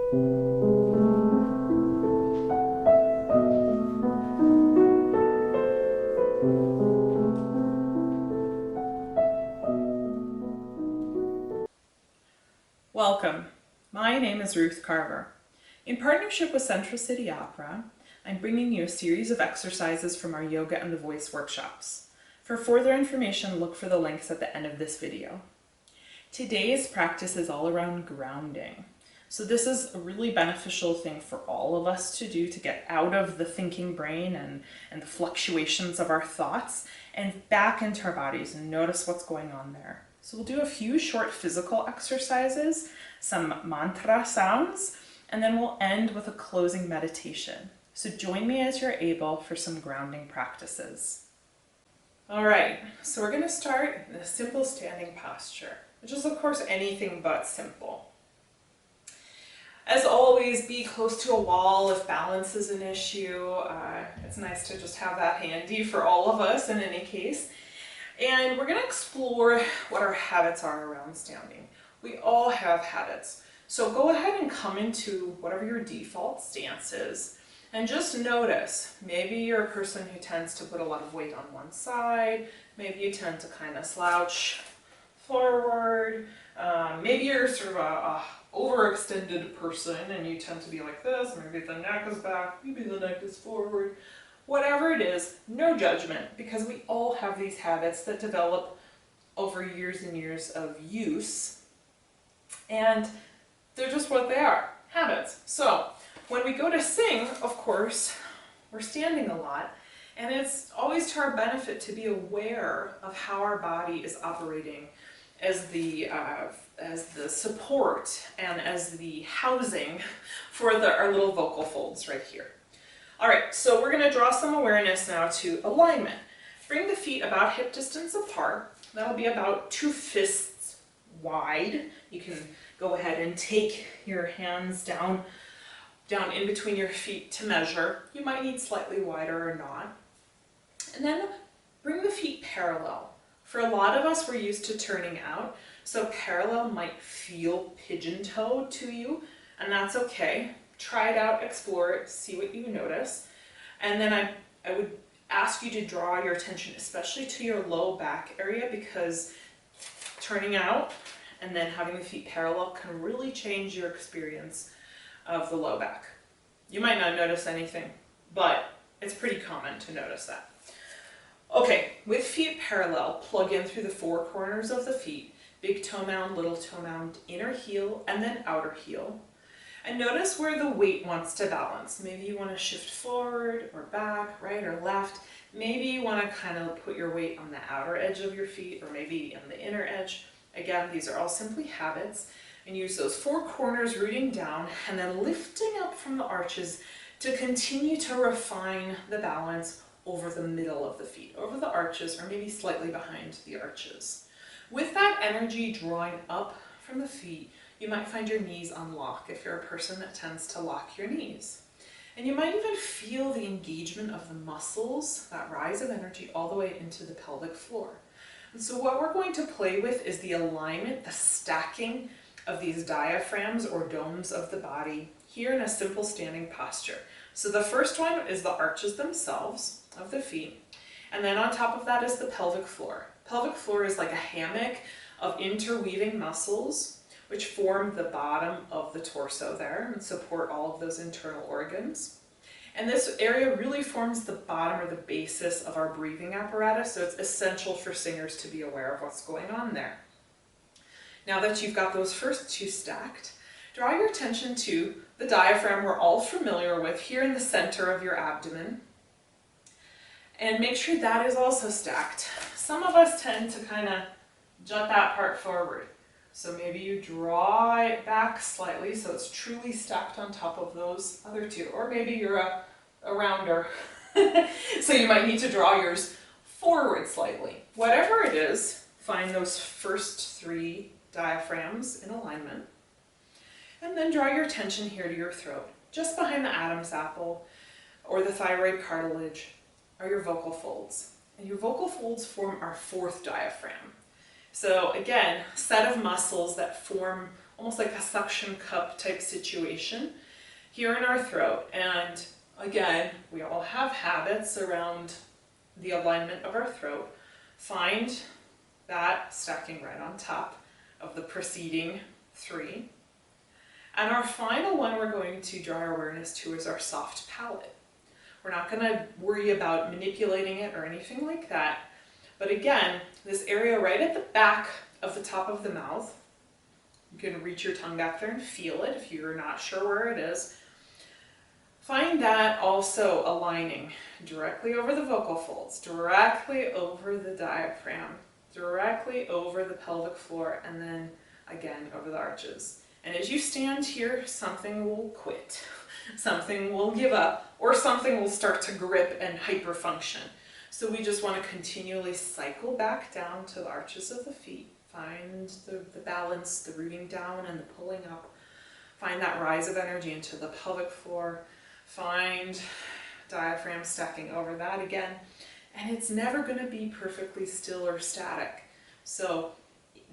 Welcome. My name is Ruth Carver. In partnership with Central City Opera, I'm bringing you a series of exercises from our Yoga and the Voice workshops. For further information, look for the links at the end of this video. Today's practice is all around grounding. So this is a really beneficial thing for all of us to do to get out of the thinking brain and the fluctuations of our thoughts and back into our bodies and notice what's going on there. So we'll do a few short physical exercises, some mantra sounds, and then we'll end with a closing meditation. So join me as you're able for some grounding practices. All right, so we're going to start in a simple standing posture, which is of course anything but simple. As always, be close to a wall if balance is an issue. It's nice to just have that handy for all of us in any case. And we're going to explore what our habits are around standing. We all have habits. So go ahead and come into whatever your default stance is and just notice. Maybe you're a person who tends to put a lot of weight on one side. Maybe you tend to kind of slouch forward. Maybe you're sort of a overextended person and you tend to be like this. Maybe the neck is back, maybe the neck is forward. Whatever it is, no judgment, because we all have these habits that develop over years and years of use, and they're just what they are, habits. So when we go to sing, of course, we're standing a lot, and it's always to our benefit to be aware of how our body is operating as the support and as the housing for our little vocal folds right here. All right, so we're going to draw some awareness now to alignment. Bring the feet about hip distance apart. That'll be about 2 fists wide. You can go ahead and take your hands down in between your feet to measure. You might need slightly wider or not. And then bring the feet parallel. For a lot of us, we're used to turning out, so parallel might feel pigeon-toed to you, and that's okay. Try it out, explore it, see what you notice. And then I would ask you to draw your attention especially to your low back area, because turning out and then having the feet parallel can really change your experience of the low back. You might not notice anything, but it's pretty common to notice that. Okay, with feet parallel, plug in through the 4 corners of the feet, big toe mound, little toe mound, inner heel, and then outer heel. And notice where the weight wants to balance. Maybe you want to shift forward or back, right or left. Maybe you want to kind of put your weight on the outer edge of your feet or maybe on the inner edge. Again, these are all simply habits. And use those 4 corners rooting down and then lifting up from the arches to continue to refine the balance over the middle of the feet, over the arches or maybe slightly behind the arches. With that energy drawing up from the feet, you might find your knees unlock if you're a person that tends to lock your knees. And you might even feel the engagement of the muscles, that rise of energy all the way into the pelvic floor. And so what we're going to play with is the alignment, the stacking of these diaphragms or domes of the body here in a simple standing posture. So the first one is the arches themselves of the feet. And then on top of that is the pelvic floor. Pelvic floor is like a hammock of interweaving muscles which form the bottom of the torso there and support all of those internal organs. And this area really forms the bottom or the basis of our breathing apparatus, so it's essential for singers to be aware of what's going on there. Now that you've got those first 2 stacked, draw your attention to the diaphragm we're all familiar with here in the center of your abdomen. And make sure that is also stacked. Some of us tend to kind of jut that part forward. So maybe you draw it back slightly so it's truly stacked on top of those other 2. Or maybe you're a rounder, so you might need to draw yours forward slightly. Whatever it is, find those first 3 diaphragms in alignment. And then draw your attention here to your throat. Just behind the Adam's apple or the thyroid cartilage are your vocal folds. And your vocal folds form our 4th diaphragm. So again, set of muscles that form almost like a suction cup type situation here in our throat. And again, we all have habits around the alignment of our throat. Find that stacking right on top of the preceding 3. And our final one we're going to draw our awareness to is our soft palate. We're not going to worry about manipulating it or anything like that. But again, this area right at the back of the top of the mouth, you can reach your tongue back there and feel it if you're not sure where it is. Find that also aligning directly over the vocal folds, directly over the diaphragm, directly over the pelvic floor, and then again over the arches. And as you stand here, something will quit, something will give up, or something will start to grip and hyperfunction. So we just want to continually cycle back down to the arches of the feet. Find the balance, the rooting down and the pulling up. Find that rise of energy into the pelvic floor. Find diaphragm stacking over that again. And it's never going to be perfectly still or static. So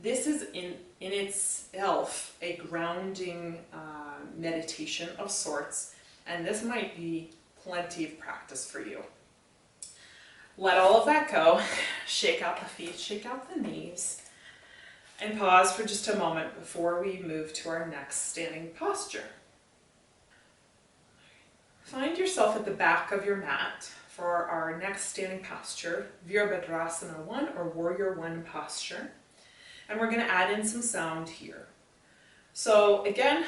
this is in itself a grounding meditation of sorts, and this might be plenty of practice for you. Let all of that go, shake out the feet, shake out the knees, and pause for just a moment before we move to our next standing posture. Find yourself at the back of your mat for our next standing posture, Virabhadrasana 1 or Warrior 1 posture. And we're going to add in some sound here. So again,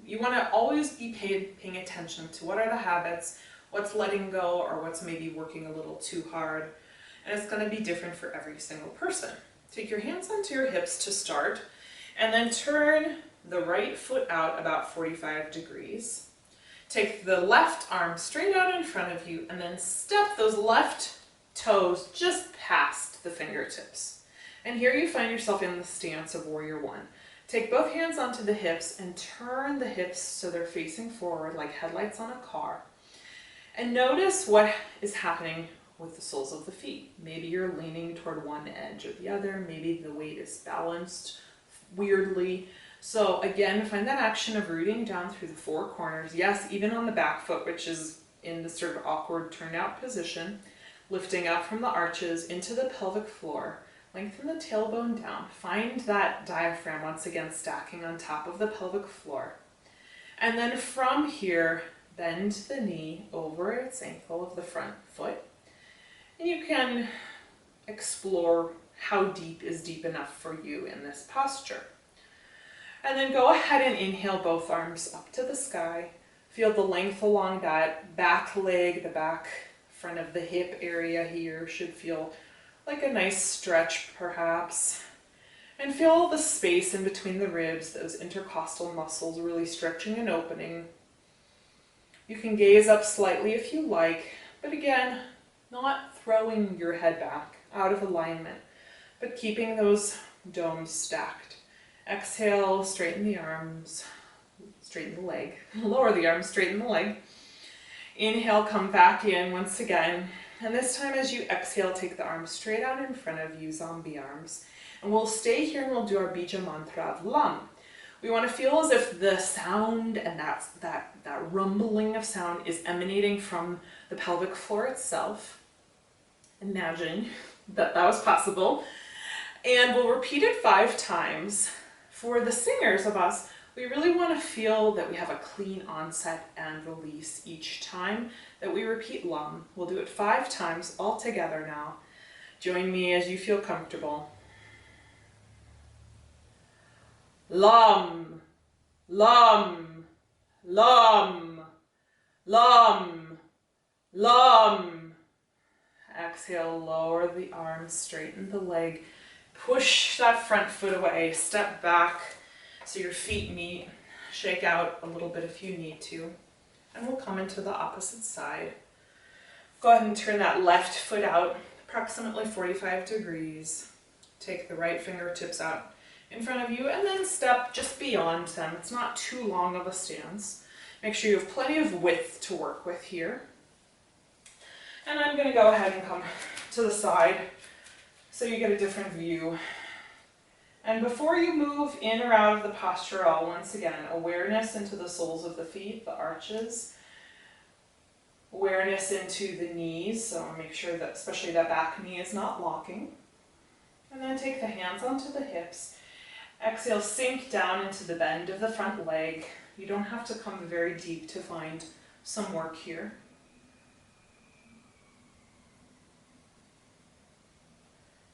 you want to always be paying attention to what are the habits, what's letting go, or what's maybe working a little too hard. And it's going to be different for every single person. Take your hands onto your hips to start, and then turn the right foot out about 45 degrees. Take the left arm straight out in front of you, and then step those left toes just past the fingertips. And here you find yourself in the stance of Warrior 1. Take both hands onto the hips and turn the hips so they're facing forward like headlights on a car. And notice what is happening with the soles of the feet. Maybe you're leaning toward one edge or the other. Maybe the weight is balanced weirdly. So again, find that action of rooting down through the 4 corners. Yes, even on the back foot, which is in the sort of awkward turned out position. Lifting up from the arches into the pelvic floor. Lengthen the tailbone down. Find that diaphragm once again stacking on top of the pelvic floor. And then from here, bend the knee over its ankle of the front foot. And you can explore how deep is deep enough for you in this posture. And then go ahead and inhale both arms up to the sky. Feel the length along that back leg, the back front of the hip area here should feel like a nice stretch perhaps. And feel the space in between the ribs, those intercostal muscles really stretching and opening. You can gaze up slightly if you like, but again, not throwing your head back out of alignment, but keeping those domes stacked. Exhale, straighten the arms, straighten the leg, lower the arms, straighten the leg. Inhale, come back in once again. And this time as you exhale, take the arms straight out in front of you, zombie arms. And we'll stay here and we'll do our Bija mantra of Lam. We want to feel as if the sound and that rumbling of sound is emanating from the pelvic floor itself. Imagine that was possible. And we'll repeat it 5 times. For the singers of us, we really want to feel that we have a clean onset and release each time that we repeat Lam. We'll do it 5 times all together now. Join me as you feel comfortable. Lam, Lam, Lam, Lam, Lam. Exhale, lower the arms, straighten the leg. Push that front foot away, step back so your feet meet. Shake out a little bit if you need to. And we'll come into the opposite side. Go ahead and turn that left foot out approximately 45 degrees. Take the right fingertips out in front of you and then step just beyond them. It's not too long of a stance. Make sure you have plenty of width to work with here. And I'm going to go ahead and come to the side so you get a different view. And before you move in or out of the posture, once again, awareness into the soles of the feet, the arches. Awareness into the knees, so make sure that especially that back knee is not locking. And then take the hands onto the hips. Exhale, sink down into the bend of the front leg. You don't have to come very deep to find some work here.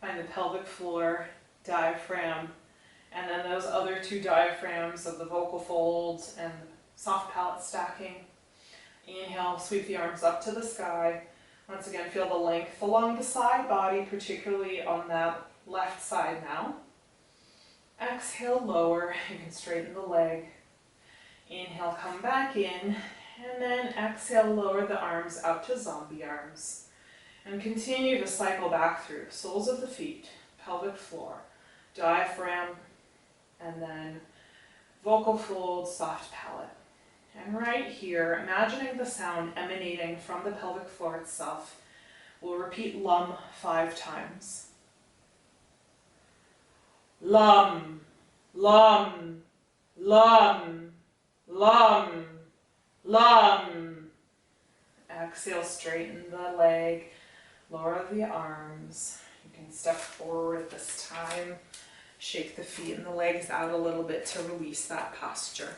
Find the pelvic floor, diaphragm, and then those other two diaphragms of the vocal folds and soft palate stacking. Inhale, sweep the arms up to the sky. Once again, feel the length along the side body, particularly on that left side now. Exhale, lower. You can straighten the leg. Inhale, come back in. And then exhale, lower the arms out to zombie arms. And continue to cycle back through soles of the feet, pelvic floor, diaphragm, and then vocal folds, soft palate. And right here, imagining the sound emanating from the pelvic floor itself, we'll repeat lum 5 times. Lum, lum, lum, lum, lum. Exhale, straighten the leg, lower the arms. You can step forward at this time. Shake the feet and the legs out a little bit to release that posture.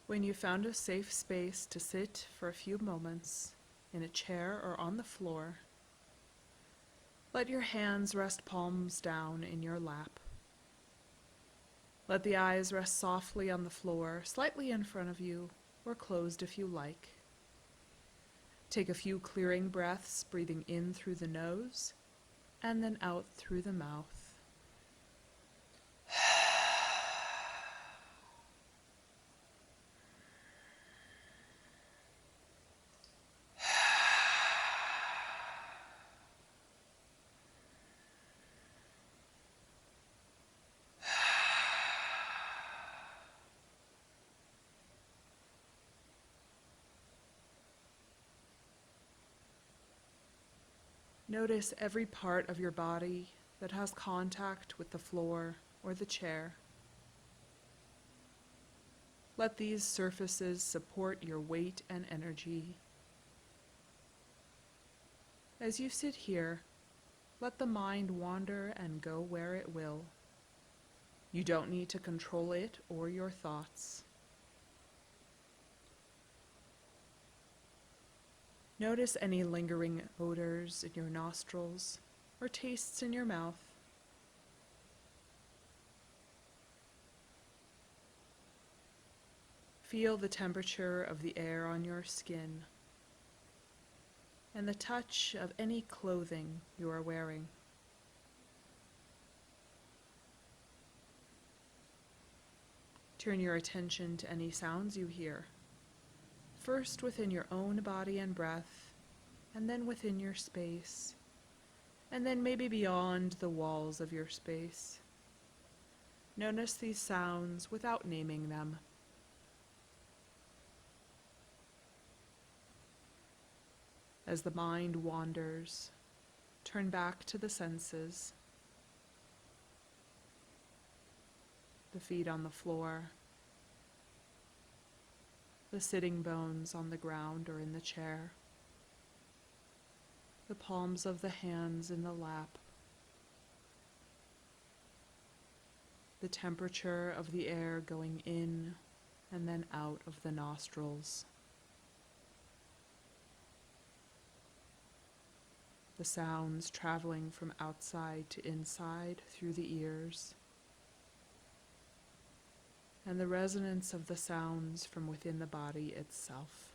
When you found a safe space to sit for a few moments, in a chair or on the floor, let your hands rest palms down in your lap. Let the eyes rest softly on the floor, slightly in front of you, or closed if you like. Take a few clearing breaths, breathing in through the nose, and then out through the mouth. Notice every part of your body that has contact with the floor or the chair. Let these surfaces support your weight and energy. As you sit here, let the mind wander and go where it will. You don't need to control it or your thoughts. Notice any lingering odors in your nostrils or tastes in your mouth. Feel the temperature of the air on your skin and the touch of any clothing you are wearing. Turn your attention to any sounds you hear. First within your own body and breath, and then within your space, and then maybe beyond the walls of your space. Notice these sounds without naming them. As the mind wanders, turn back to the senses, the feet on the floor, the sitting bones on the ground or in the chair, the palms of the hands in the lap, the temperature of the air going in and then out of the nostrils, the sounds traveling from outside to inside through the ears, and the resonance of the sounds from within the body itself.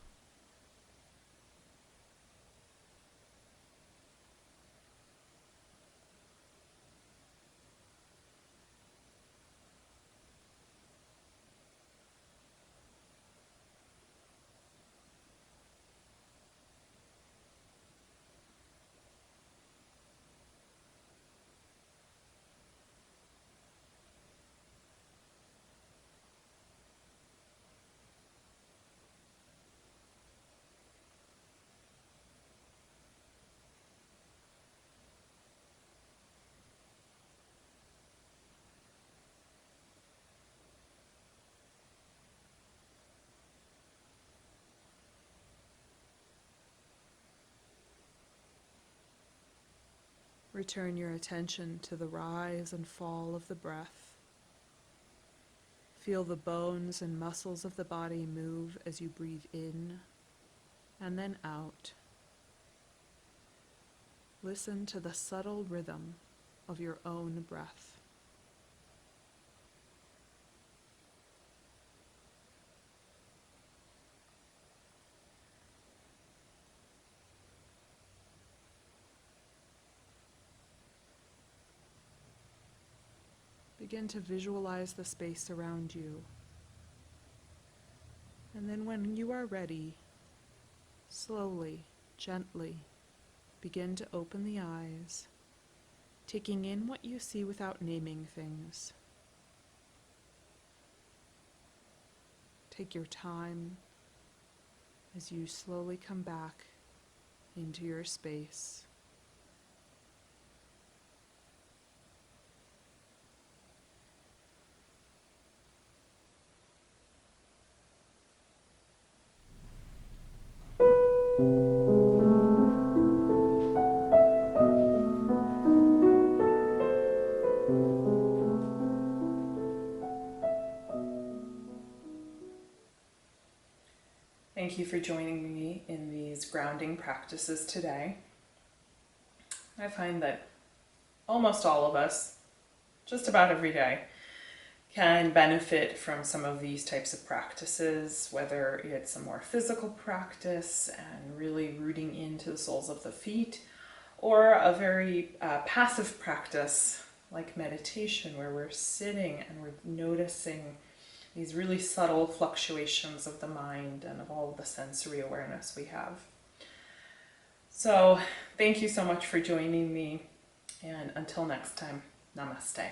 Return your attention to the rise and fall of the breath. Feel the bones and muscles of the body move as you breathe in and then out. Listen to the subtle rhythm of your own breath. Begin to visualize the space around you. And then when you are ready, slowly, gently, begin to open the eyes, taking in what you see without naming things. Take your time as you slowly come back into your space. Thank you for joining me in these grounding practices today. I find that almost all of us, just about every day, can benefit from some of these types of practices, whether it's a more physical practice and really rooting into the soles of the feet, or a very passive practice like meditation, where we're sitting and we're noticing these really subtle fluctuations of the mind and of all the sensory awareness we have. So thank you so much for joining me, and until next time, namaste.